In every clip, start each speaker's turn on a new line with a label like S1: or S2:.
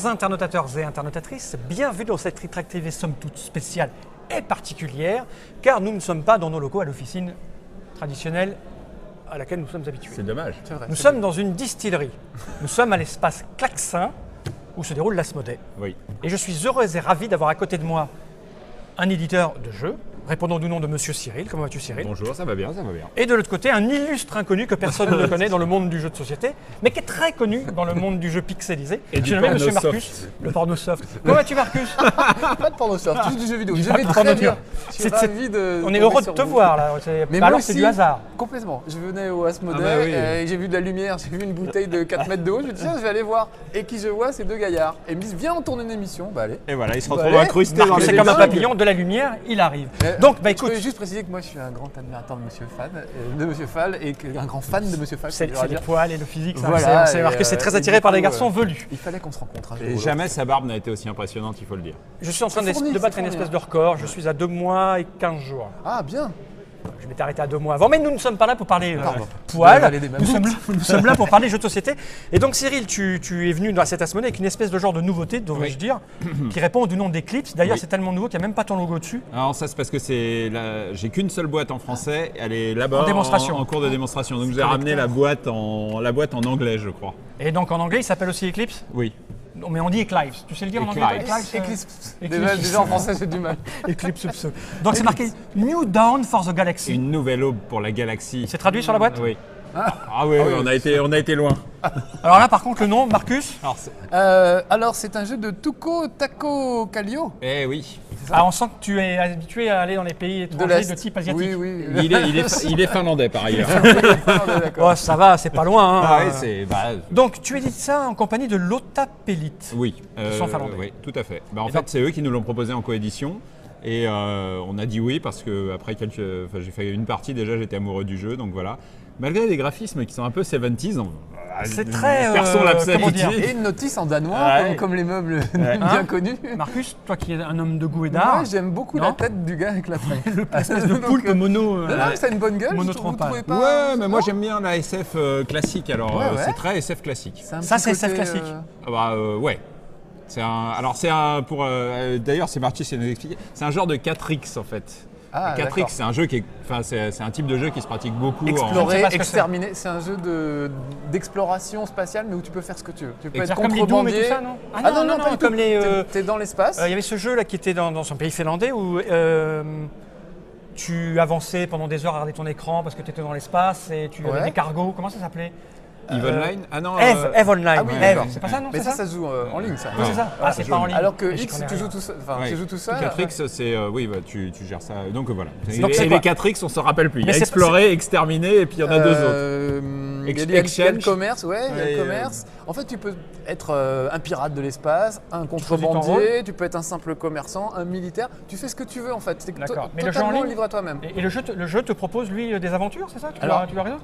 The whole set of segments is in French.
S1: Chers internautateurs et internautatrices, bienvenue dans cette rétractive somme toute spéciale et particulière, car nous ne sommes pas dans nos locaux à l'officine traditionnelle à laquelle nous sommes habitués.
S2: C'est dommage.
S1: Nous sommes dans une distillerie. Nous sommes à l'espace Klaxin, où se déroule l'Asmodée.
S2: Oui.
S1: Et je suis heureux et ravi d'avoir à côté de moi un éditeur de jeux, répondant du nom de Monsieur Cyril. Comment vas-tu, Cyril?
S2: Bonjour, ça va bien, ça va bien.
S1: Et de l'autre côté, un illustre inconnu que personne ne connaît dans le monde du jeu de société, mais qui est très connu dans le monde du jeu pixelisé.
S2: Et du
S1: Je nomme Monsieur
S2: pornosoft.
S1: Marcus, le pornosoft. Comment vas-tu, Marcus?
S3: Pas de pornosoft, juste du jeu vidéo. Je
S1: Pas
S3: vais
S1: de
S3: très
S1: porno
S3: bien.
S1: dur.
S3: Je suis
S1: C'est-
S3: ravi de
S1: On est
S3: tomber
S1: heureux de
S3: sur
S1: te
S3: vous.
S1: voir là.
S3: Mais
S1: Bah
S3: moi
S1: alors
S3: aussi,
S1: c'est du hasard.
S3: Complètement. Je venais au Asmodée,
S2: Ah bah oui.
S3: et j'ai vu de la lumière, j'ai vu une bouteille de 4 mètres de haut, je me dis tiens, je vais aller voir. Et qui je vois, c'est deux gaillards. Et ils me disent viens, on tourne une émission. Bah allez.
S2: Et voilà, il se
S3: Bah,
S2: retrouve
S3: allez.
S2: incrusté dans
S1: Marcus,
S2: les
S1: c'est comme un
S2: dingues.
S1: papillon, de la lumière, il arrive.
S3: Mais,
S1: Donc, bah
S3: je
S1: écoute,
S3: peux juste préciser que moi je suis un grand admirateur de Monsieur Fall, et un grand fan de Monsieur Fall.
S1: c'est les poils et le physique, ça,
S3: Voilà,
S1: on sait voir
S3: et,
S1: que c'est très
S3: et
S1: attiré
S3: du
S1: par les
S3: coup,
S1: garçons velus.
S3: Il fallait qu'on se rencontre un jour.
S2: Et jamais sa barbe n'a été aussi impressionnante, il faut le dire.
S1: Je suis en train
S3: C'est fourni,
S1: de battre
S3: c'est
S1: une
S3: fourni,
S1: espèce
S3: hein.
S1: de record, je suis à 2 mois et 15 jours.
S3: Ah bien.
S1: Je m'étais arrêté à 2 mois avant, mais nous ne sommes pas là pour parler
S3: Pardon.
S1: poil,
S3: Aller des mammouths.
S1: nous sommes là pour parler jeux de société. Et donc Cyril, tu es venu dans cette Asmodée avec une espèce de genre de nouveauté, devrais-je dire, qui répond du nom d'Eclipse. D'ailleurs,
S2: Oui.
S1: c'est tellement nouveau qu'il n'y a même pas ton logo dessus.
S2: Alors ça c'est parce que j'ai qu'une seule boîte en français, elle est là-bas
S1: En démonstration.
S2: en cours de démonstration. Donc je vous ai ramené la boîte en anglais, je crois.
S1: Et donc en anglais, il s'appelle aussi Eclipse.
S2: Oui.
S1: Non, mais on dit Eclipse. Tu sais le dire en anglais?
S2: Eclipse.
S3: Eclipse.
S1: Eclipse.
S3: Déjà en français, j'ai du mal.
S1: Eclipse. Donc c'est marqué New Dawn for the Galaxy.
S2: Une nouvelle aube pour la galaxie.
S1: C'est traduit sur la boîte?
S2: Oui. Ah oui, oui, on a été loin.
S1: Alors là, par contre, le nom, Marcus,
S3: Alors c'est un jeu de Tuco Taco Kallio.
S2: Eh oui.
S1: on sent que tu es habitué à aller dans les pays
S3: De
S1: étrangers
S3: l'Est.
S1: de type asiatique.
S3: Oui, oui.
S2: Il est finlandais par ailleurs.
S3: D'accord.
S1: Oh, ça va, c'est pas loin. Hein.
S2: Ah oui, c'est.
S1: Donc, tu édites ça en compagnie de Lotta Pellit.
S2: Oui,
S1: sont finlandais.
S2: oui, tout à fait. Bah, en
S1: Et
S2: fait,
S1: donc-
S2: c'est eux qui nous l'ont proposé en coédition. Et on a dit oui parce que après j'ai fait une partie déjà, j'étais amoureux du jeu, donc voilà. Malgré les graphismes qui sont un peu 70s,
S1: C'est très,
S2: Perçons l'absence
S1: comment dire,
S3: Et une notice en danois,
S2: Ouais.
S3: comme les meubles
S2: Ouais.
S3: bien connus.
S1: Marcus, toi qui es un homme de goût et d'art,
S3: Moi, j'aime beaucoup
S1: Non.
S3: la tête du gars avec la fringue.
S1: espèce de poulpe mono.
S3: Non, non, mais ça a une bonne gueule.
S1: Mono
S3: je trouve, vous
S1: trompage.
S3: trouvez pas
S2: Ouais, mais moi j'aime bien la SF classique, alors
S3: Ouais, ouais.
S2: c'est très SF classique.
S3: C'est un
S1: Ça,
S3: petit
S1: c'est SF
S3: côté,
S1: classique.
S2: Ah bah ouais. D'ailleurs, c'est Marty qui nous expliqué. C'est un genre de 4X en fait.
S3: Ah,
S2: 4X,
S3: d'accord.
S2: c'est un jeu c'est un type de jeu qui se pratique beaucoup.
S1: Je ne sais
S3: Explorer,
S1: pas ce que
S3: exterminer, c'est un jeu d'exploration spatiale, mais où tu peux faire ce que tu veux. Tu peux être
S1: C'est comme les Doom et
S3: contrebandier.
S1: tout ça, non?
S3: Ah non,
S1: pas
S3: pas du
S1: comme
S3: tout.
S1: les.
S3: T'es dans l'espace.
S1: Il y avait ce jeu là qui était dans son pays finlandais où tu avançais pendant des heures à regarder ton écran parce que tu étais dans l'espace et tu avais
S3: Ouais.
S1: des cargos. Comment ça s'appelait?
S2: Eve Online. Ah non.
S1: Eve Online.
S3: Ah oui,
S1: Eve.
S3: d'accord.
S1: C'est pas ça, non?
S3: Mais
S1: c'est
S3: ça se joue en ligne, ça.
S1: Oui, c'est ça. Ah, c'est pas en ligne.
S3: Alors que
S1: Mais je
S3: X,
S1: connais
S3: tu
S1: rien.
S3: joues tout seul. Enfin,
S2: Ouais.
S3: tu joues tout seul.
S2: 4X, c'est oui, bah, tu gères ça. Donc voilà.
S1: Donc, c'est
S2: et
S1: quoi
S2: les 4X, on se rappelle plus. Il y
S1: Mais
S2: a
S1: c'est-
S2: explorer, exterminer, et puis il y en a deux autres.
S3: Il y a le
S2: Exchange.
S3: commerce, ouais, il y a
S2: Ouais,
S3: le commerce. En fait, tu peux être un pirate de l'espace, un
S1: choisis ton
S3: contrebandier, tu peux être un simple commerçant, un militaire. Tu fais ce que tu veux en fait. C'est
S1: D'accord. Mais le jeu en
S3: totalement
S1: ligne
S3: libre à toi-même.
S1: Et le jeu te propose, lui, des aventures, c'est ça? Tu
S3: Alors,
S1: dois résoudre?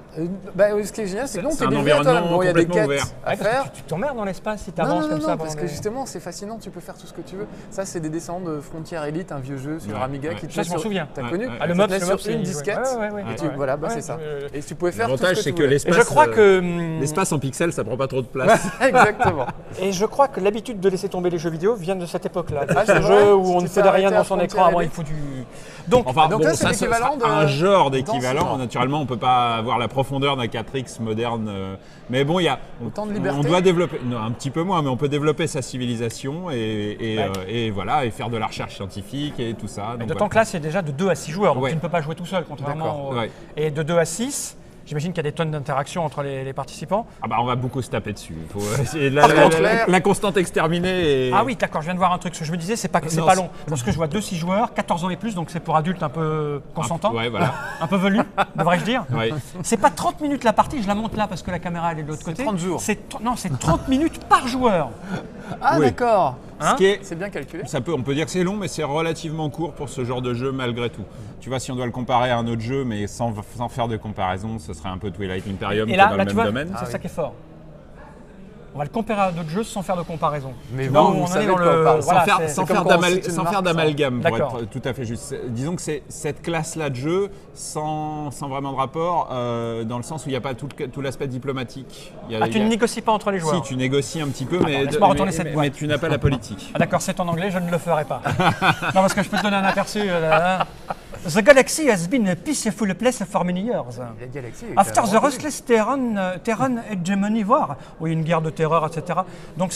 S3: Ce qui est génial, c'est que non,
S2: C'est
S3: t'es
S2: un
S3: livré à toi-même.
S2: environnement
S3: Bon, il y a des
S2: complètement
S3: quêtes
S2: ouvert.
S3: à
S1: Ouais, parce
S3: faire.
S1: que tu t'emmerdes dans l'espace si tu
S3: Non,
S1: avances
S3: non,
S1: comme
S3: non,
S1: ça.
S3: parce
S1: pendant
S3: que
S1: des-
S3: justement, c'est fascinant, tu peux faire tout ce que tu veux. Ça, c'est des descendants de Frontier Elite, un vieux jeu sur
S2: Ouais,
S3: Amiga
S2: ouais.
S3: qui te
S1: Ça,
S3: met
S1: je m'en
S3: sur-
S1: souviens.
S3: T'as
S2: Ouais,
S3: connu
S2: ouais.
S1: Ah, le
S3: Ça
S1: mob,
S3: te met
S1: c'est
S3: sur
S1: le mob,
S3: une
S1: c'est-
S3: disquette.
S1: ouais.
S3: Et tu-
S1: Ouais.
S3: voilà, bah,
S1: Ouais,
S3: c'est ça.
S1: je-
S3: Et tu pouvais faire tout ce
S2: L'avantage,
S3: que
S2: c'est
S3: tu
S2: que
S3: voulais.
S1: Et je crois que.
S2: l'espace en pixels, ça prend pas trop de place.
S3: Exactement.
S1: Et je crois que l'habitude de laisser tomber les jeux vidéo vient de cette époque-là.
S3: Ah,
S1: C'est
S3: c'est
S1: un
S3: vrai
S1: jeu où on ne
S3: Tu
S1: fait
S3: t'es
S1: rien
S3: arrêté
S1: dans
S3: à
S1: son
S3: Frontier
S1: écran, avant il
S3: Elite
S1: faut du. Donc,
S2: Enfin,
S3: Donc
S2: bon,
S3: là, c'est
S2: ça,
S3: l'équivalent de-
S2: un genre
S3: dans ce
S2: d'équivalent.
S3: genre.
S2: Naturellement, on peut pas avoir la profondeur d'un 4X moderne. Mais bon, il y a.
S3: Autant de liberté.
S2: On doit développer, non, un petit peu moins, mais on peut développer sa civilisation
S1: Ouais.
S2: et voilà, et faire de la recherche scientifique et tout ça. Donc,
S1: d'autant
S2: voilà.
S1: que là, c'est déjà de 2 à 6 joueurs, donc
S2: Ouais.
S1: tu ne peux pas jouer tout seul, contrairement.
S3: D'accord,
S1: au-
S2: ouais.
S1: Et de 2 à 6, j'imagine qu'il y a des tonnes d'interactions entre les participants.
S2: Ah bah, on va beaucoup se taper dessus. Il faut,
S3: contre,
S2: la constante exterminée. Et...
S1: Ah oui, d'accord, je viens de voir un truc. Ce que je me disais, c'est pas
S2: Non,
S1: pas long. Parce que je vois 2-6 joueurs, 14 ans et plus, donc c'est pour adultes un peu consentants,
S2: Ouais, voilà.
S1: un peu velus, devrais-je dire.
S2: Ouais.
S1: C'est pas 30 minutes la partie, je la monte là parce que la caméra elle est de l'autre côté.
S3: 30 jours.
S1: Non, c'est 30 minutes par joueur.
S3: Ah,
S2: Oui.
S3: d'accord.
S1: Hein
S2: Ce qui est,
S3: C'est bien calculé.
S2: on peut dire que c'est long, mais c'est relativement court pour ce genre de jeu malgré tout. Tu vois, si on doit le comparer à un autre jeu, mais sans faire de comparaison, ce serait un peu Twilight Imperium
S1: Et
S2: qui est
S1: là,
S2: dans
S1: là
S2: le
S1: tu
S2: même
S1: vois,
S2: domaine.
S1: c'est ça qui est fort. On va le comparer à d'autres jeux sans faire de comparaison.
S3: Mais
S1: Là,
S3: vous savez de quoi on parle.
S1: voilà,
S2: sans
S1: c'est-
S2: sans
S3: comme
S2: faire
S3: quand on cite une
S2: sans
S3: marque,
S2: faire d'amalgame, pour
S1: D'accord.
S2: être tout à fait juste. Disons que c'est cette classe-là de jeu, sans vraiment de rapport, dans le sens où il n'y a pas tout l'aspect diplomatique.
S1: tu ne négocies pas entre les joueurs.
S2: Si, tu négocies un petit peu,
S1: laisse-moi retourner cette boîte.
S2: mais tu n'as pas la politique.
S1: Ah, d'accord, c'est en anglais, je ne le ferai pas. Non, parce que je peux te donner un aperçu. The galaxy has been a peaceful place for many years.
S3: La galaxie est
S1: After the
S3: carrément-
S1: restless Terran hegemony war, où il y a une guerre de terreur, etc. Donc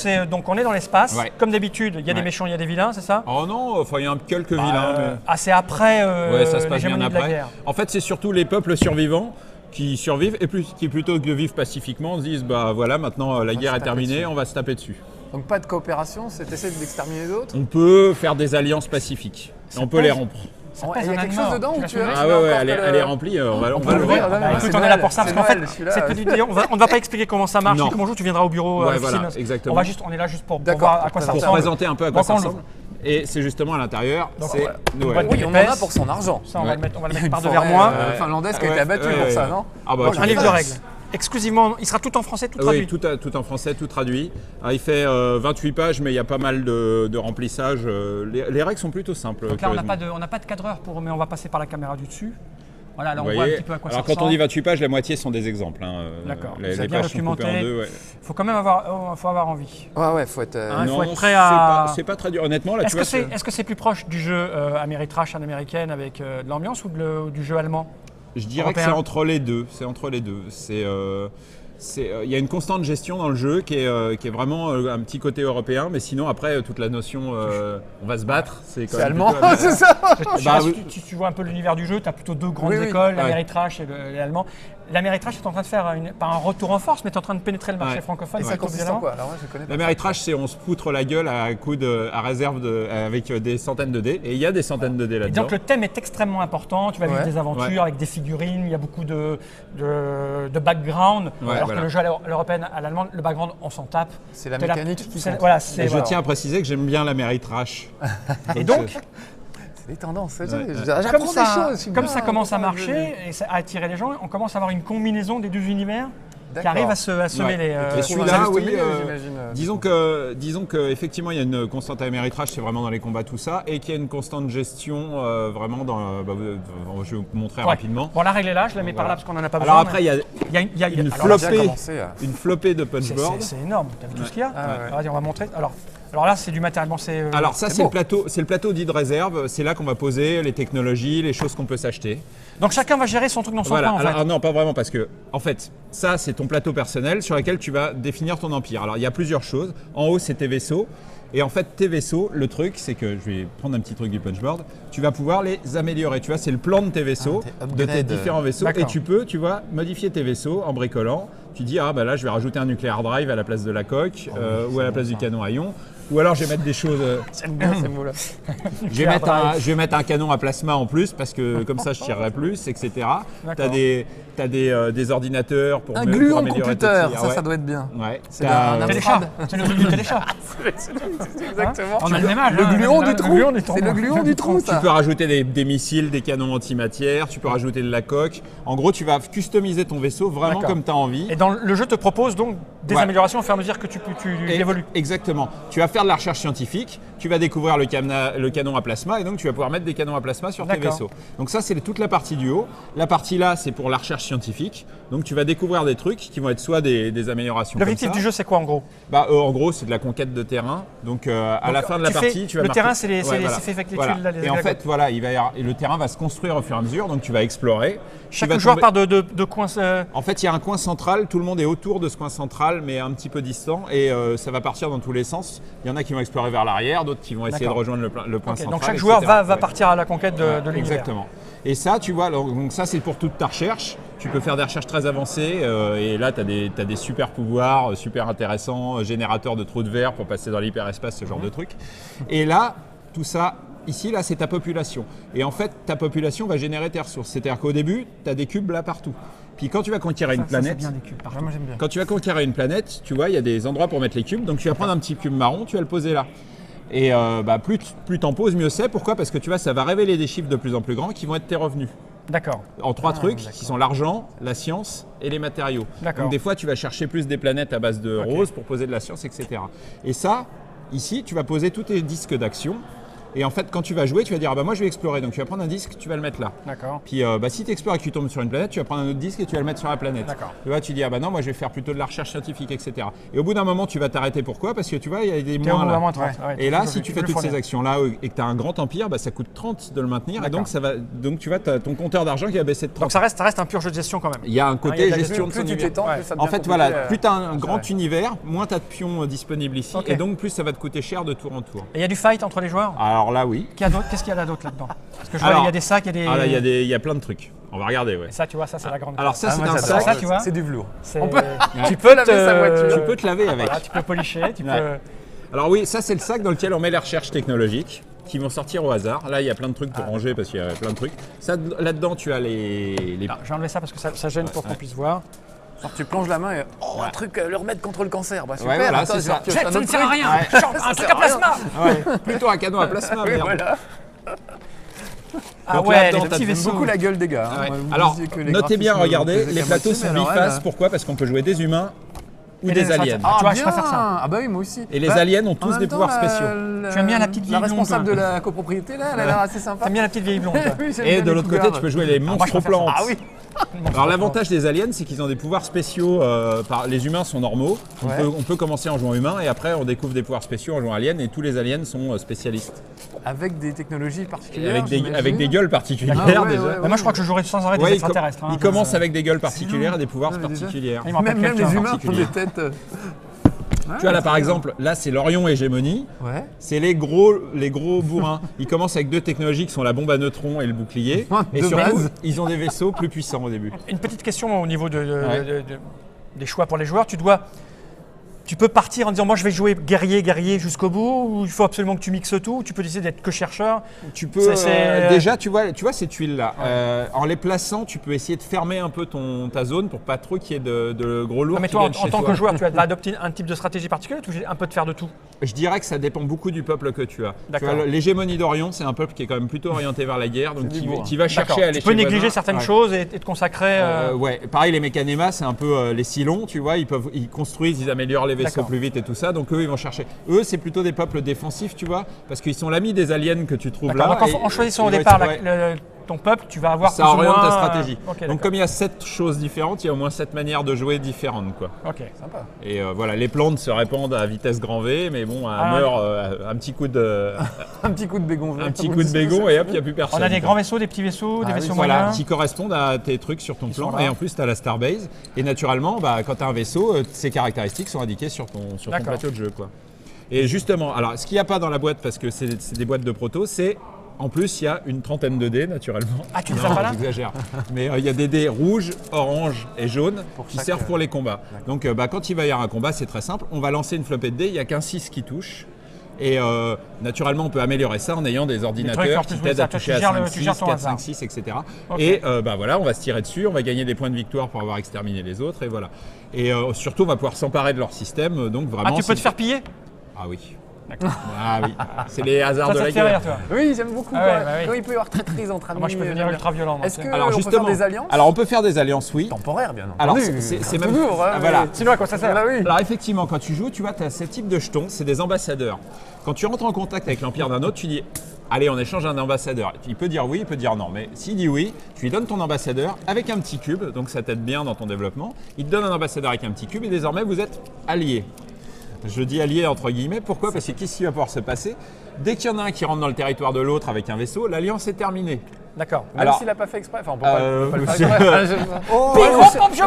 S1: on est dans l'espace.
S2: Ouais.
S1: Comme d'habitude, il y a des
S2: Ouais.
S1: méchants, il y a des vilains, c'est ça?
S2: Oh non, enfin il y a quelques vilains. mais-
S1: Ah, c'est après
S2: Ouais, ça se passe bien
S1: l'hégémonie de la
S2: après.
S1: guerre.
S2: En fait, c'est surtout les peuples survivants qui survivent et qui plutôt que de vivre pacifiquement se disent bah voilà, maintenant la guerre
S3: se
S2: est
S3: taper
S2: terminée,
S3: dessus.
S2: on va se taper dessus.
S3: Donc pas de coopération, c'est essayer d'exterminer d'autres.
S2: On peut faire des alliances pacifiques. On peut les rompre.
S3: Il y a quelque chose dedans
S1: Tu
S3: ou
S1: l'as
S3: tu
S1: soulevé
S3: as
S2: Ah ouais, ouais, elle est remplie. On va
S1: peut
S2: l'ouvrir.
S3: l'ouvrir.
S1: Bah, écoute,
S3: c'est
S1: on est là
S3: Noël,
S1: pour ça, parce
S3: c'est
S1: qu'en fait,
S3: Noël, celui-là.
S1: cette petite vidéo, on ne va pas expliquer comment ça marche,
S2: Non.
S1: ni comment on joue, tu viendras au bureau
S2: Ouais,
S1: l'officine.
S2: voilà, exactement.
S1: On est là juste pour
S3: D'accord,
S1: voir à quoi ça
S2: Pour
S1: ressemble.
S2: présenter un peu à quoi
S1: Donc,
S2: ça
S1: on
S2: ressemble. Et c'est justement à l'intérieur,
S1: Donc,
S2: c'est
S1: ouais.
S2: Noël.
S1: boîte
S3: Oui, on en
S1: épaisse.
S3: a pour son argent.
S1: Ça, on va
S2: Ouais.
S1: le mettre,
S3: Il y a une
S1: par
S3: forêt,
S1: devers moi.
S3: finlandaise qui a été
S2: Ouais,
S3: abattue
S2: ouais,
S3: pour ça,
S2: ouais.
S3: non
S2: Ah bah,
S1: Un livre de règles. Exclusivement, il sera tout en français, tout traduit.
S2: Oui, tout en français, tout traduit. Il fait 28 pages, mais il y a pas mal de remplissage. Les règles sont plutôt simples.
S1: Donc là, on n'a
S2: curieusement.
S1: pas de cadreur, mais on va passer par la caméra du dessus. Voilà, là, on
S2: Vous
S1: voit un
S2: voyez.
S1: petit peu à quoi
S2: Alors
S1: ça
S2: quand on
S1: ressemble.
S2: dit 28 pages, la moitié sont des exemples.
S1: D'accord.
S2: Les
S1: Vous avez bien
S2: pages sont coupées en
S1: documenté.
S2: deux. Ouais.
S1: Il faut quand même avoir envie.
S3: Ouais, faut être.
S1: Hein, il faut
S2: Non,
S1: être prêt à-
S2: c'est pas très dur. Honnêtement, là,
S1: Est-ce
S2: tu
S1: que
S2: vois.
S1: c'est -ce plus proche du jeu Ameritrash à l'américaine avec de l'ambiance ou du jeu allemand?
S2: Je dirais que c'est
S1: européen.
S2: entre les deux. Il y a une constante gestion dans le jeu qui est vraiment un petit côté européen, mais sinon après toute la notion on va se battre, c'est quand
S3: C'est
S2: même
S3: allemand,
S2: plutôt-
S3: c'est ça.
S1: Je sais
S2: Bah,
S1: pas si
S2: oui.
S1: tu vois un peu l'univers du jeu, tu as plutôt deux grandes
S3: Oui, oui.
S1: écoles,
S2: Ouais.
S1: l'Ameritrash et l'allemand. L'Ameritrash est en train de faire, pas un retour en force, mais tu es en train de pénétrer le marché
S2: Ouais.
S1: francophone.
S3: Et ça
S1: plutôt
S3: consiste en
S1: violemment.
S3: quoi? Alors moi je connais pas.
S2: L'Ameritrash, c'est on se poutre la gueule à coup à réserve avec des centaines de dés, et il y a des centaines de dés
S1: Et
S2: là-dedans.
S1: donc le thème est extrêmement important, tu vas vivre
S3: Ouais.
S1: des aventures
S2: Ouais.
S1: avec des figurines, il y a beaucoup de background,
S2: Ouais,
S1: alors
S2: voilà.
S1: que le jeu à l'européenne, à l'allemande, le background, on s'en tape.
S3: C'est la
S1: T'es là-
S3: mécanique qui
S1: c'est-
S3: compte.
S1: Voilà,
S2: Et je
S1: voilà.
S2: tiens à préciser que j'aime bien l'Ameritrash.
S1: Et donc,
S3: C'est des tendances.
S2: Ouais.
S3: J'apprends
S1: comme
S3: des
S1: ça,
S3: choses. je suis
S1: comme
S3: bien
S1: ça commence à
S3: content de
S1: marcher
S3: venir.
S1: et à attirer les gens, on commence à avoir une combinaison des deux univers qui
S3: D'accord.
S1: arrive à se
S2: Ouais.
S1: mêler.
S2: Et celui-là,
S3: Trouve un
S2: oui,
S3: juste milieu, j'imagine.
S2: disons que effectivement il y a une constante Ameritrash, c'est vraiment dans les combats tout ça, et qu'il y a une constante gestion vraiment dans. Je vais vous montrer
S1: Ouais.
S2: rapidement.
S1: Bon, la règle est là, je la mets par là
S2: Voilà.
S1: parce qu'on n'en a pas besoin.
S2: Alors après il y a
S1: il y a une
S2: une
S1: alors,
S3: On a déjà
S2: flopée.
S3: commencé à-
S2: une flopée de
S1: c'est-
S2: punchboard.
S1: c'est énorme, t'as vu tout ce qu'il y a
S3: Ah ouais.
S1: Vas-y, on va montrer. Alors là, c'est du matériel. Bon, c'est.
S2: Alors ça
S3: c'est
S2: c'est
S3: beau.
S2: le plateau dit de réserve, c'est là qu'on va poser les technologies, les choses qu'on peut s'acheter.
S1: Donc chacun va gérer son truc dans son
S2: Voilà,
S1: coin en
S2: alors,
S1: fait.
S2: non pas vraiment parce que en fait ça c'est ton plateau personnel sur lequel tu vas définir ton empire. Alors il y a plusieurs choses, en haut c'est tes vaisseaux et en fait tes vaisseaux, le truc c'est que je vais prendre un petit truc du punchboard, tu vas pouvoir les améliorer, tu vois c'est le plan de tes vaisseaux,
S3: Ah, tes
S2: de tes
S3: upgrades.
S2: différents vaisseaux et
S1: D'accord.
S2: tu peux tu vois modifier tes vaisseaux en bricolant, tu dis ah bah là je vais rajouter un nucléaire drive à la place de la coque ou à la place du canon à ion. Ou alors je vais mettre des choses.
S3: J'aime bien ces mots-là.
S2: Je vais mettre un canon à plasma en plus parce que comme ça je tirerai plus, etc.
S1: D'accord.
S2: T'as des ordinateurs pour
S3: Un
S2: pour
S3: gluon
S2: améliorer tes
S3: computer,
S2: tirs.
S3: ça,
S2: Ouais.
S3: ça doit être bien.
S2: Ouais.
S3: C'est
S2: T'as,
S3: un
S1: Téléchat.
S3: Amstrad.
S1: C'est le truc du téléchat.
S3: Exactement.
S1: On a le même âge.
S3: Le
S1: hein,
S3: gluon
S1: le
S3: du trou.
S1: gluon du
S3: C'est le gluon du trou,
S2: Tu
S3: ça.
S2: peux rajouter des missiles, des canons antimatière, tu peux rajouter de la coque. En gros, tu vas customiser ton vaisseau vraiment
S1: D'accord.
S2: comme tu as envie.
S1: Et dans le jeu te propose donc des
S2: Ouais.
S1: améliorations au fur et à mesure que tu
S2: Et-
S1: évolues.
S2: Exactement. Tu vas faire de la recherche scientifique, tu vas découvrir le canon à plasma et donc tu vas pouvoir mettre des canons à plasma sur tes
S1: D'accord.
S2: vaisseaux. Donc ça, c'est toute la partie du haut. La partie là, c'est pour la recherche scientifique. Donc tu vas découvrir des trucs qui vont être soit des améliorations.
S1: L'objectif
S2: comme ça.
S1: du jeu, c'est quoi en gros?
S2: En gros, c'est de la conquête de terrain. Donc à la fin de la
S1: tu fais-
S2: partie, tu vas
S1: le
S2: marquer-
S1: terrain, c'est les-
S2: voilà.
S1: c'est fait avec les
S2: Voilà.
S1: tuiles, là, les
S2: Et en
S1: hexagones.
S2: fait, voilà, et le terrain va se construire au fur et à mesure. Donc tu vas explorer. Tu
S1: Chaque
S2: vas
S1: joueur
S2: tomber-
S1: part de coins.
S2: En fait, il y a un coin central, tout le monde est autour de ce coin central, mais un petit peu distant, et ça va partir dans tous les sens. Il y en a qui vont explorer vers l'arrière, d'autres qui vont essayer de
S1: D'accord.
S2: rejoindre le point
S1: Ok,
S2: central.
S1: donc chaque
S2: etc.
S1: joueur va
S2: Ouais.
S1: partir à la conquête de l'univers.
S2: Exactement. Et ça, tu vois, donc ça c'est pour toute ta recherche. Tu peux faire des recherches très avancées, et là tu as des super pouvoirs, super intéressants, générateurs de trous de verre pour passer dans l'hyperespace, ce genre de truc. Et là, tout ça, ici, là, c'est ta population. Et en fait, ta population va générer tes ressources. C'est-à-dire qu'au début, tu as des cubes là partout. Puis quand tu vas conquérir une
S1: Ça, c'est
S2: planète,
S1: bien des cubes, partout.
S3: Moi j'aime bien.
S2: quand tu vas conquérir une planète, tu vois, il y a des endroits pour mettre les cubes. Donc tu vas prendre un petit cube marron, tu vas le poser là. Et plus t'en poses, mieux c'est. Pourquoi? Parce que tu vois, ça va révéler des chiffres de plus en plus grands qui vont être tes revenus.
S1: D'accord.
S2: En 3 trucs
S1: d'accord.
S2: qui sont l'argent, la science et les matériaux.
S1: D'accord.
S2: Donc des fois, tu vas chercher plus des planètes à base de
S1: Ok.
S2: rose pour poser de la science, etc. Et ça, ici, tu vas poser tous tes disques d'action. Et en fait, quand tu vas jouer, tu vas dire, ah bah moi je vais explorer. Donc tu vas prendre un disque, tu vas le mettre là.
S1: D'accord.
S2: Puis si tu explores et que tu tombes sur une planète, tu vas prendre un autre disque et tu vas le mettre sur la planète.
S1: D'accord.
S2: Tu vois, tu dis, ah bah non, moi je vais faire plutôt de la recherche scientifique, etc. Et au bout d'un moment, tu vas t'arrêter. Pourquoi? Parce que tu vois, il y a des
S1: T'es au
S2: moins là.
S1: moment 30. Ouais,
S2: Et là,
S1: peux-
S2: si tu fais
S1: peux le
S2: toutes ces
S1: fournir.
S2: actions-là et que tu as un grand empire, bah, ça coûte 30 de le maintenir. Et
S1: D'accord.
S2: donc tu vois, tu as ton compteur d'argent qui va baisser de 30.
S1: Donc ça reste un pur jeu de gestion quand même.
S2: Il y a un
S1: il y
S2: côté
S1: a de la
S2: gestion de
S3: Plus
S2: son
S3: tu
S2: univers.
S3: t'étends,
S1: Ouais.
S3: plus ça devient
S2: En fait,
S3: compliqué,
S2: voilà, plus tu as un grand
S3: vrai.
S2: univers, moins tu as de pions disponibles ici.
S1: Ok.
S2: Et donc, plus ça va te coûter cher de tour en tour.
S1: Et il y a du fight entre les joueurs.
S2: Alors là, oui.
S1: Qu'est-ce qu'il y a là d'autre là-dedans? Parce que je vois,
S2: Alors-
S1: il y a des sacs, il y a des.
S2: Ah là, il y a plein de trucs. On va regarder, ouais.
S1: Et ça, tu vois, ça c'est la grande.
S2: Alors ça,
S3: Ah,
S2: c'est
S3: moi,
S2: un
S3: j'adore.
S2: sac.
S1: Ça, tu vois.
S3: C'est du velours.
S1: C'est-
S3: On peut-
S1: Tu
S3: peux laver sa voiture.
S2: Tu peux te laver avec.
S1: Voilà, tu peux policher, tu
S2: Ouais.
S1: peux.
S2: Alors oui, ça, c'est le sac dans lequel on met les recherches technologiques qui vont sortir au hasard. Là, il y a plein de trucs pour ranger parce qu'il y a plein de trucs. Ça, là-dedans, tu as les...
S1: Non, je vais enlever ça parce que ça gêne pour qu'on puisse voir.
S3: Genre, tu plonges la main et un truc, le remède contre le cancer. Bah super,
S2: Ouais, voilà,
S3: attends,
S2: c'est
S3: je
S2: ça.
S3: vais repiocher un
S1: Ça ne
S3: autre
S1: sert à
S3: truc.
S1: rien.
S2: Ouais.
S1: Genre, un
S3: Ça
S1: truc
S3: sert
S1: à
S3: à rien.
S1: plasma.
S2: Ouais, plutôt un canon à plasma,
S3: Oui,
S2: merde.
S3: voilà.
S1: Ah
S2: Donc
S1: ouais,
S2: là,
S1: les
S2: attends,
S1: petits
S2: t'as
S3: J'aime
S1: vaisseaux.
S3: beaucoup la gueule des gars. hein.
S2: Ouais.
S3: Moi, vous
S2: Alors,
S3: disiez que les
S2: notez bien,
S3: graphismes
S2: regardez,
S3: plaisaient
S2: les
S3: qu'à
S2: plateaux
S3: moitié,
S2: sont
S3: mais alors
S2: bifaces.
S3: elle,
S2: Pourquoi? Parce qu'on peut jouer des humains ou
S1: Et
S2: des
S1: des
S2: aliens.
S1: extraterrestres. Tu vois, je
S3: bien.
S1: préfère ça.
S3: Ah bah oui, moi aussi.
S2: Et les
S3: Bah,
S2: aliens ont
S3: en
S2: tous
S3: même
S2: des
S3: temps,
S2: pouvoirs spéciaux.
S1: Tu aimes bien la petite
S3: La
S1: vieille
S3: responsable
S1: blonde,
S3: de la copropriété, là, elle a l'air assez sympa.
S1: T'aimes bien la petite vieille blonde, toi.
S3: Oui, j'aime
S2: Et
S3: bien
S2: de
S3: les
S2: l'autre côté,
S3: couverts.
S2: tu peux jouer les
S1: moi, je
S2: monstres
S1: préfère ça.
S2: plantes.
S3: Ah oui.
S2: Alors l'avantage des aliens, c'est qu'ils ont des pouvoirs spéciaux. Les humains sont normaux.
S3: Ouais.
S2: On peut commencer en jouant humain et après on découvre des pouvoirs spéciaux en jouant alien. Et tous les aliens sont spécialistes.
S3: Avec des technologies particulières.
S2: Avec
S3: j'imagine.
S2: des gueules particulières
S3: Ah ouais,
S2: déjà.
S3: ouais,
S1: Mais moi, je crois que je jouerai sans arrêt des
S2: Ouais,
S1: extraterrestres. hein.
S2: ils commencent avec des gueules particulières et des pouvoirs
S3: Ouais, mais déjà.
S2: particuliers.
S1: Il me rappelle
S3: Même les
S1: quelqu'un.
S3: humains ont
S2: particulier.
S3: des têtes.
S2: Tu vois là par exemple, là c'est l'Orion Hégémonie.
S3: Ouais.
S2: C'est les gros bourrins. Ils commencent avec 2 technologies qui sont la bombe à neutrons et le bouclier. Et
S3: De
S2: surtout,
S3: base.
S2: ils ont des vaisseaux plus puissants au début.
S1: Une petite question au niveau
S2: Ouais.
S1: des choix pour les joueurs. Tu peux partir en disant moi je vais jouer guerrier jusqu'au bout ou il faut absolument que tu mixes tout ou tu peux décider d'être que chercheur.
S2: Tu peux
S1: C'est-
S2: déjà, tu vois ces tuiles là. En les plaçant, tu peux essayer de fermer un peu ta zone pour pas trop qu'il y ait de gros lourds.
S1: Non, mais
S2: qui
S1: toi
S2: viennent
S1: en
S2: chez
S1: tant
S2: toi.
S1: que joueur tu vas adopter un type de stratégie particulière ou tu un peu de faire de tout.
S2: Je dirais que ça dépend beaucoup du peuple que tu as. Tu
S1: D'accord.
S2: vois, l'hégémonie d'Orion, c'est un peuple qui est quand même plutôt orienté vers la guerre, donc
S3: du bourrin.
S2: qui va
S1: D'accord.
S2: chercher à aller
S1: Tu peux
S2: chez le
S1: négliger
S2: voisin.
S1: certaines
S2: Ouais.
S1: choses et te consacrer.
S2: Ouais, pareil les mécanémas, c'est un peu les Cylons, tu vois, ils construisent, ils améliorent les vaisseaux
S1: D'accord.
S2: plus vite et tout ça, donc eux ils vont chercher. Eux c'est plutôt des peuples défensifs, tu vois, parce qu'ils sont l'ami des aliens que tu trouves là.
S1: D'accord. Donc
S2: et-
S1: en choisissant
S2: ils
S1: au
S2: vont
S1: départ
S2: être-
S1: ton peuple, tu vas avoir
S2: ça
S1: plus ou
S2: oriente
S1: moins,
S2: ta stratégie.
S1: ok,
S2: Donc
S1: d'accord.
S2: comme il y a 7 choses différentes, il y a au moins 7 manières de jouer différentes, quoi.
S1: Ok.
S3: Sympa.
S2: Et voilà, les plantes se répandent à vitesse grand V, mais bon,
S1: Ah,
S2: elles meurent un petit coup de,
S3: Un petit coup de bégon.
S2: un petit coup de bégon et hop, il n'y a plus personne.
S1: On a des
S2: quoi.
S1: grands vaisseaux, des petits vaisseaux, des
S3: Ah oui,
S1: vaisseaux
S2: Voilà,
S1: moyens.
S2: qui correspondent à tes trucs sur ton
S1: sont
S2: plan.
S1: là.
S2: Et en plus, tu as la Starbase. Et naturellement, quand tu as un vaisseau, ses caractéristiques sont indiquées sur ton
S1: D'accord.
S2: plateau de jeu, quoi. Et justement, alors ce qu'il n'y a pas dans la boîte, parce que c'est des boîtes de proto, c'est en plus il y a une trentaine de dés naturellement.
S1: Ah, tu les
S2: Non,
S1: as pas là
S2: j'exagère. Mais il y a des dés rouges, orange et jaunes qui
S3: chaque,
S2: servent pour les combats. Donc quand il va y avoir un combat, c'est très simple. On va lancer une flopée de dés, il n'y a qu'un 6 qui touche. Et naturellement, on peut améliorer ça en ayant des ordinateurs
S1: en plus,
S2: qui
S1: oui,
S2: t'aident
S1: ça,
S2: à
S1: toi,
S2: toucher
S1: tu
S2: à
S1: gères
S2: 5,
S1: tu
S2: 6,
S1: gères ton
S2: 4,
S1: hasard.
S2: 5, 6, etc.
S1: Ok.
S2: Et voilà, on va se tirer dessus, on va gagner des points de victoire pour avoir exterminé les autres, et voilà. Et surtout, on va pouvoir s'emparer de leur système, donc vraiment...
S1: Ah, tu peux te faire piller.
S2: Ah oui. Ah oui, c'est les hasards
S1: Ça,
S2: de
S1: ça
S2: la
S1: te fait rire,
S2: guerre.
S1: toi.
S3: Oui, j'aime beaucoup.
S1: Ah ouais,
S3: quand,
S1: bah oui.
S3: quand il peut y avoir traîtrise entre amis.
S1: Moi, je peux devenir ultra violent.
S3: Est-ce que
S1: donc,
S2: Alors
S3: on peut
S2: justement,
S3: faire des alliances
S2: alors on peut faire des alliances, oui.
S3: temporaires, bien
S2: Alors
S3: entendu.
S2: c'est même...
S3: Toujours, hein,
S2: Ah, voilà.
S3: mais-
S1: Sinon, à quoi ça sert?
S3: Bah oui.
S2: Alors effectivement, quand tu joues, tu vois, tu as ce type de jetons, c'est des ambassadeurs. Quand tu rentres en contact avec l'empire d'un autre, tu dis allez, on échange un ambassadeur. Il peut dire oui, il peut dire non. Mais s'il dit oui, tu lui donnes ton ambassadeur avec un petit cube, donc ça t'aide bien dans ton développement. Il te donne un ambassadeur avec un petit cube et désormais vous êtes alliés. Je dis alliés entre guillemets, pourquoi? Parce que qu'est-ce qui va pouvoir se passer? Dès qu'il y en a un qui rentre dans le territoire de l'autre avec un vaisseau, l'alliance est terminée.
S1: D'accord.
S3: Même
S2: Alors-
S3: s'il n'a pas fait exprès, enfin on peut pas, on peut pas le
S2: monsieur-
S3: faire exprès. Oh,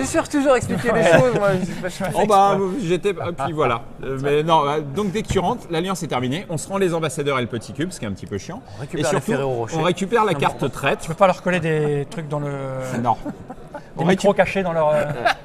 S3: je cherche toujours à expliquer les choses, moi. Je sais pas.
S2: Oh bah j'étais puis voilà. Mais non, donc dès que tu rentres, l'alliance est terminée. On se rend les ambassadeurs et le petit cube, ce qui est un petit peu chiant.
S3: On récupère
S2: et
S3: les
S2: surtout,
S3: Ferrero Rocher.
S2: on récupère la carte traître.
S1: Tu peux pas leur coller des trucs dans le.
S2: Non.
S1: Des micros cachés dans leur.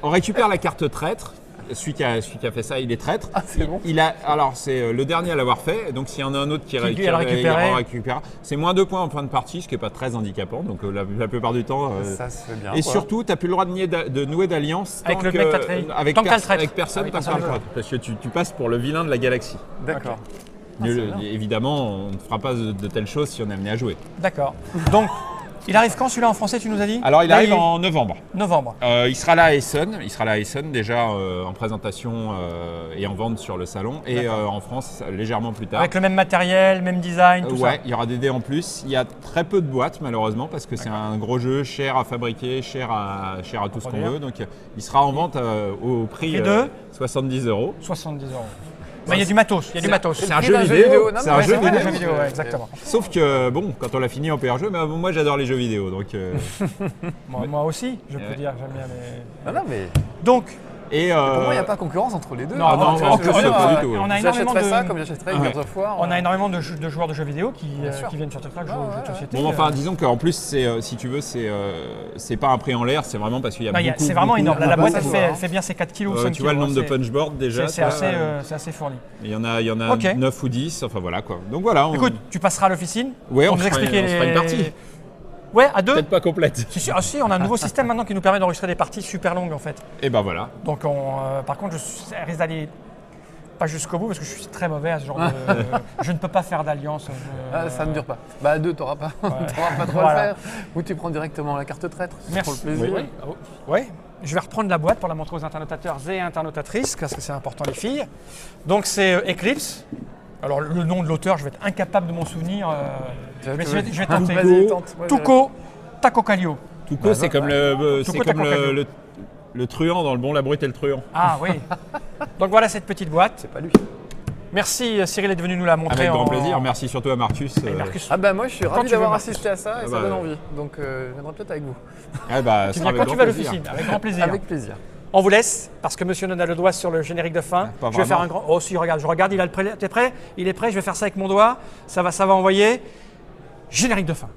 S2: On récupère la carte traître. Celui qui a fait ça, il est traître.
S3: Ah, c'est bon.
S2: Alors c'est le dernier à l'avoir fait. Donc s'il y en a un autre qui
S1: lui, elle récupérait.
S2: récupère, c'est moins 2 points en fin de partie, ce qui n'est pas très handicapant. Donc la plupart du temps.
S3: Ça se fait bien.
S2: Et
S3: quoi.
S2: surtout, tu n'as plus le droit de nouer d'alliance
S1: Avec
S2: tant
S1: le
S2: que-
S1: mec t'as trahi.
S2: avec,
S1: Tant que t'as le
S2: pers-
S1: traître.
S2: avec personne,
S1: Ah oui,
S2: tant que
S1: tant
S2: t'as
S1: que
S2: le
S1: t'as le
S2: traître. Parce que tu passes pour le vilain de la galaxie.
S3: D'accord.
S2: Évidemment, on ne fera pas de telles choses si on est amené à jouer.
S1: D'accord. Donc, Il arrive quand celui-là en français, tu nous as dit?
S2: Alors il
S1: Là,
S2: arrive en novembre.
S1: novembre.
S2: Il sera là à Essen. Il sera là à Essen déjà en présentation et en vente sur le salon. Et en France légèrement plus tard.
S1: Avec le même matériel, même design, tout
S2: Ouais,
S1: ça.
S2: il y aura des dés en plus. Il y a très peu de boîtes malheureusement parce que c'est un gros jeu, cher à fabriquer, cher à tout ce qu'on
S1: produire.
S2: veut. Donc il sera en vente au prix
S1: Prix de
S2: 70 €.
S1: 70 €. Mais il y a du matos, il y a du matos.
S2: C'est un
S3: prix
S2: jeu
S3: d'un jeu
S2: vidéo.
S3: vidéo. Non,
S2: C'est
S3: mais
S2: un
S3: ouais,
S2: jeu
S3: c'est vrai,
S2: vidéo.
S3: un jeu
S1: vidéo, ouais, exactement.
S2: Sauf que bon, quand on l'a fini en PR jeu, mais moi j'adore les jeux vidéo. Donc
S1: Moi aussi, je peux dire, j'aime bien les...
S3: Non, mais
S1: Donc,
S2: et
S3: pour moi, il n'y a pas concurrence entre les deux.
S1: Non,
S2: non,
S3: Tu vois,
S2: en
S3: je veux
S2: plus,
S3: dire,
S2: pas du tout.
S1: on a énormément
S3: J'achèterais ça
S1: de...
S3: comme j'achèterais
S2: Ouais.
S3: Gears of War.
S1: On a énormément de joueurs de jeux vidéo
S3: sûr.
S1: qui viennent sur TechCraft,
S3: Ouais,
S1: jeux de
S3: ouais.
S1: société.
S2: bon, enfin, disons qu'en plus, si tu veux, c'est pas un prix en l'air, c'est vraiment parce qu'il y a
S1: Non,
S2: beaucoup.
S1: c'est vraiment
S2: beaucoup-
S1: énorme. Là, la
S3: bah,
S1: boîte,
S3: ça
S1: elle
S3: se
S1: fait,
S3: voit,
S1: elle fait bien ses 4 kilos, 5
S2: Tu vois le
S1: kilos,
S2: nombre de
S1: c'est-
S2: punchboards déjà.
S1: C'est assez fourni.
S2: Il y en a
S1: Ok.
S2: 9 ou 10, enfin voilà quoi. Donc voilà.
S1: Écoute, tu passeras à l'officine
S2: Ouais,
S1: pour
S2: on
S1: nous
S2: fera-
S1: expliquer
S2: on fera une partie.
S1: Ouais, à deux.
S2: Peut-être pas complète.
S1: Si, ah, si, on a un nouveau système maintenant qui nous permet d'enregistrer des parties super longues en fait.
S2: Et ben voilà.
S1: Donc, par contre, ça risque d'aller pas jusqu'au bout parce que je suis très mauvais à ce genre de. Je ne peux pas faire d'alliance.
S3: Ah, ça ne dure pas. Bah, à deux, t'auras pas, t'auras pas trop
S1: Voilà.
S3: à le faire. Ou tu prends directement la carte traître.
S1: Merci.
S3: Pour le plaisir.
S1: Oui. Ouais. Je vais reprendre la boîte pour la montrer aux internautateurs et internautatrices parce que c'est important les filles. Donc c'est Eclipse. Alors le nom de l'auteur, je vais être incapable de m'en souvenir. Mais je vais tenter.
S3: Vas-y, tente. Moi,
S1: Tuco Takokallio.
S2: Tuco, c'est comme
S1: Tuco, t'as compris.
S2: le truand dans Le Bon, la Brute et le truand.
S1: Ah oui. Donc voilà cette petite boîte.
S3: C'est pas lui.
S1: Merci Cyril d'être venu nous la montrer.
S2: Avec grand
S1: en-
S2: plaisir. Merci surtout à Marcus.
S1: Et Marcus,
S3: Ah bah moi je suis
S1: Quand
S3: ravi
S1: tu
S3: d'avoir
S1: veux,
S3: assisté à ça et
S2: Ah
S3: ça
S2: bah,
S3: donne envie. Donc je viendrai peut-être avec vous.
S2: Ah bah,
S1: tu
S2: ce
S1: viens
S2: sera
S1: quand
S2: avec
S1: tu vas à
S2: grand plaisir.
S1: l'officine, avec grand plaisir.
S3: Avec plaisir.
S1: On vous laisse parce que monsieur donne le doigt sur le générique de fin.
S2: Pas
S1: Je vais faire
S2: vraiment.
S1: un grand. Oh si, regarde, je regarde, il a le prêt. T'es prêt? Il est prêt, je vais faire ça avec mon doigt. Ça va envoyer. Générique de fin.